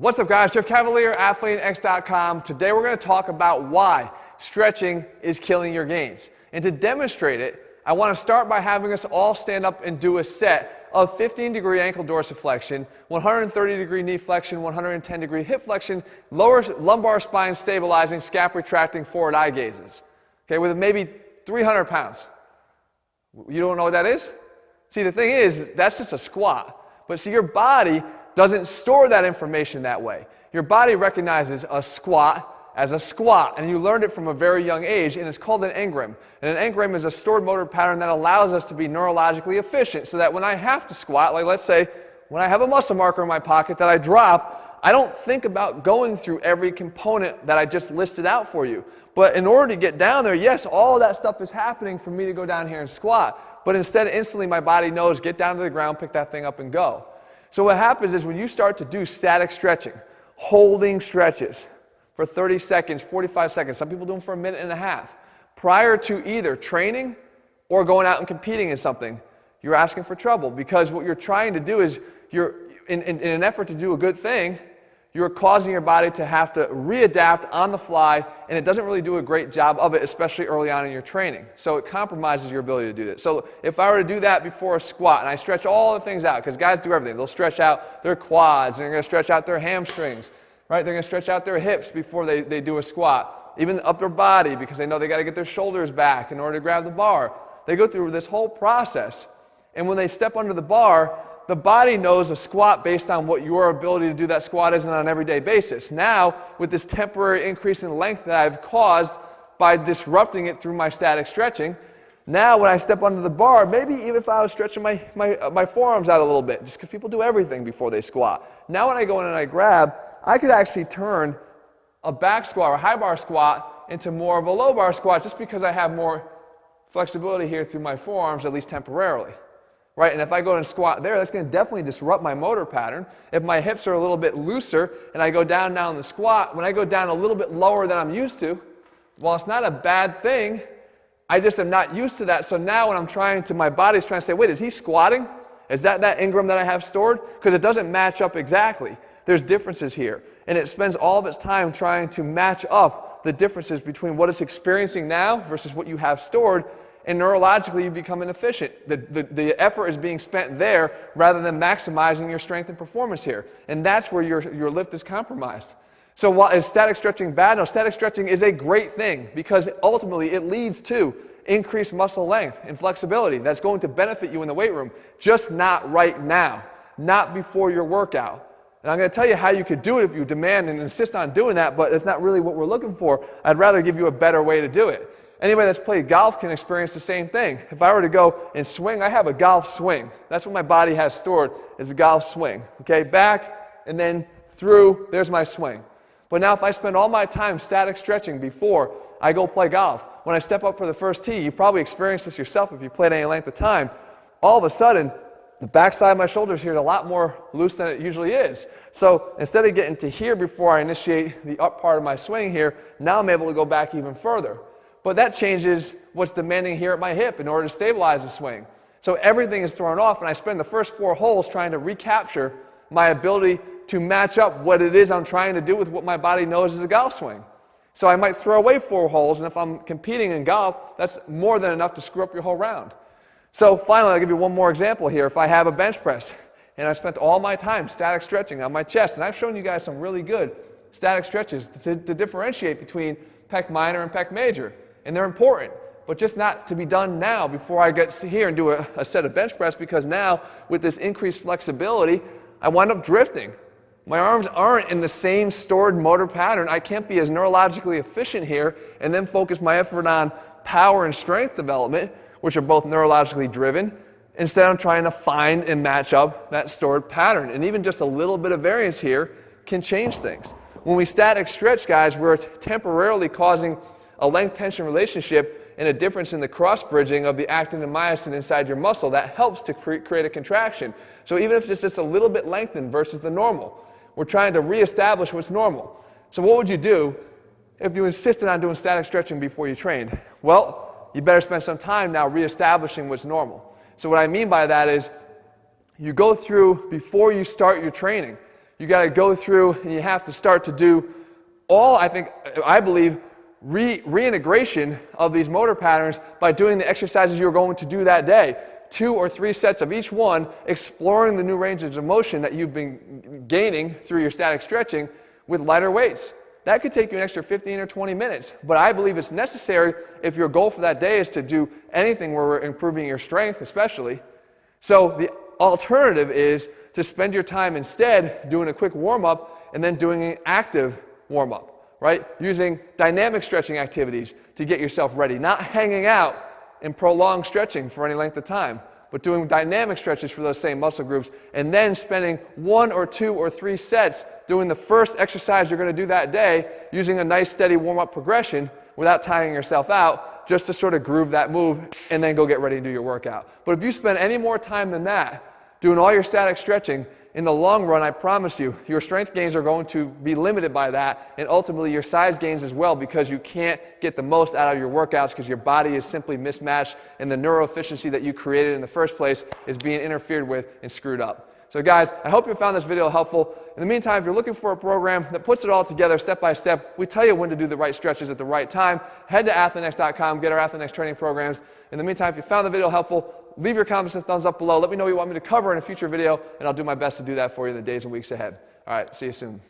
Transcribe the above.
What's up guys, Jeff Cavalier, ATHLEAN-X.com. Today we're going to talk about why stretching is killing your gains. And to demonstrate it, I want to start by having us all stand up and do a set of 15-degree ankle dorsiflexion, 130-degree knee flexion, 110-degree hip flexion, lower lumbar spine stabilizing, scap retracting, forward eye gazes. Okay, with maybe 300 pounds. You don't know what that is? See, the thing is, that's just a squat. But see, your body doesn't store that information that way. Your body recognizes a squat as a squat, and you learned it from a very young age, and it's called an engram. And an engram is a stored motor pattern that allows us to be neurologically efficient, so that when I have to squat, like let's say when I have a muscle marker in my pocket that I drop, I don't think about going through every component that I just listed out for you. But in order to get down there, yes, all of that stuff is happening for me to go down here and squat, but instead instantly my body knows, get down to the ground, pick that thing up and go. So what happens is when you start to do static stretching, holding stretches for 30 seconds, 45 seconds, some people do them for a minute and a half, prior to either training or going out and competing in something, you're asking for trouble, because what you're trying to do is you're, in an effort to do a good thing, you're causing your body to have to readapt on the fly, and it doesn't really do a great job of it, especially early on in your training. So it compromises your ability to do that. So if I were to do that before a squat, and I stretch all the things out, because guys do everything. They'll stretch out their quads, and they're going to stretch out their hamstrings, right? They're going to stretch out their hips before they do a squat. Even the upper body, because they know they got to get their shoulders back in order to grab the bar. They go through this whole process, and when they step under the bar, the body knows a squat based on what your ability to do that squat is on an everyday basis. Now, with this temporary increase in length that I've caused by disrupting it through my static stretching, now when I step under the bar, maybe even if I was stretching my forearms out a little bit, just because people do everything before they squat. Now when I go in and I grab, I could actually turn a back squat or a high bar squat into more of a low bar squat, just because I have more flexibility here through my forearms, at least temporarily. Right, and if I go and squat there, that's going to definitely disrupt my motor pattern. If my hips are a little bit looser and I go down now in the squat, when I go down a little bit lower than I'm used to, well, it's not a bad thing. I just am not used to that. So now when I'm trying to, my body's trying to say, wait, is he squatting? Is that engram that I have stored? Because it doesn't match up exactly. There's differences here. And it spends all of its time trying to match up the differences between what it's experiencing now versus what you have stored. And neurologically, you become inefficient. The effort is being spent there rather than maximizing your strength and performance here. And that's where your lift is compromised. So while is static stretching bad? No, static stretching is a great thing, because ultimately it leads to increased muscle length and flexibility. That's going to benefit you in the weight room, just not right now, not before your workout. And I'm going to tell you how you could do it if you demand and insist on doing that, but it's not really what we're looking for. I'd rather give you a better way to do it. Anybody that's played golf can experience the same thing. If I were to go and swing, I have a golf swing. That's what my body has stored, is a golf swing. Okay, back and then through, there's my swing. But now if I spend all my time static stretching before I go play golf, when I step up for the first tee, you probably experienced this yourself if you played any length of time, all of a sudden, the backside of my shoulders here is a lot more loose than it usually is. So instead of getting to here before I initiate the up part of my swing here, now I'm able to go back even further. But that changes what's demanding here at my hip in order to stabilize the swing. So everything is thrown off, and I spend the first 4 holes trying to recapture my ability to match up what it is I'm trying to do with what my body knows is a golf swing. So I might throw away 4 holes, and if I'm competing in golf, that's more than enough to screw up your whole round. So finally, I'll give you one more example here. If I have a bench press, and I spent all my time static stretching on my chest, and I've shown you guys some really good static stretches to differentiate between pec minor and pec major. And they're important, but just not to be done now before I get here and do a set of bench press, because now with this increased flexibility, I wind up drifting. My arms aren't in the same stored motor pattern. I can't be as neurologically efficient here and then focus my effort on power and strength development, which are both neurologically driven. Instead, I'm trying to find and match up that stored pattern. And even just a little bit of variance here can change things. When we static stretch, guys, we're temporarily causing a length-tension relationship and a difference in the cross-bridging of the actin and myosin inside your muscle that helps to create a contraction. So even if it's just a little bit lengthened versus the normal, we're trying to reestablish what's normal. So what would you do if you insisted on doing static stretching before you trained? Well, you better spend some time now reestablishing what's normal. So what I mean by that is you go through, before you start your training, you got to go through and you have to start to do all, I believe, reintegration of these motor patterns by doing the exercises you're going to do that day. 2 or 3 sets of each one, exploring the new ranges of motion that you've been gaining through your static stretching with lighter weights. That could take you an extra 15 or 20 minutes, but I believe it's necessary if your goal for that day is to do anything where we're improving your strength especially. So the alternative is to spend your time instead doing a quick warm-up and then doing an active warm-up, right? Using dynamic stretching activities to get yourself ready, not hanging out and prolonged stretching for any length of time, but doing dynamic stretches for those same muscle groups, and then spending 1 or 2 or 3 sets doing the first exercise you're going to do that day, using a nice steady warm-up progression without tiring yourself out, just to sort of groove that move and then go get ready to do your workout. But if you spend any more time than that doing all your static stretching, in the long run, I promise you, your strength gains are going to be limited by that, and ultimately your size gains as well, because you can't get the most out of your workouts because your body is simply mismatched and the neuroefficiency that you created in the first place is being interfered with and screwed up. So guys, I hope you found this video helpful. In the meantime, if you're looking for a program that puts it all together step by step, we tell you when to do the right stretches at the right time. Head to ATHLEAN-X.com, get our ATHLEAN-X training programs. In the meantime, if you found the video helpful, leave your comments and thumbs up below. Let me know what you want me to cover in a future video, and I'll do my best to do that for you in the days and weeks ahead. All right, see you soon.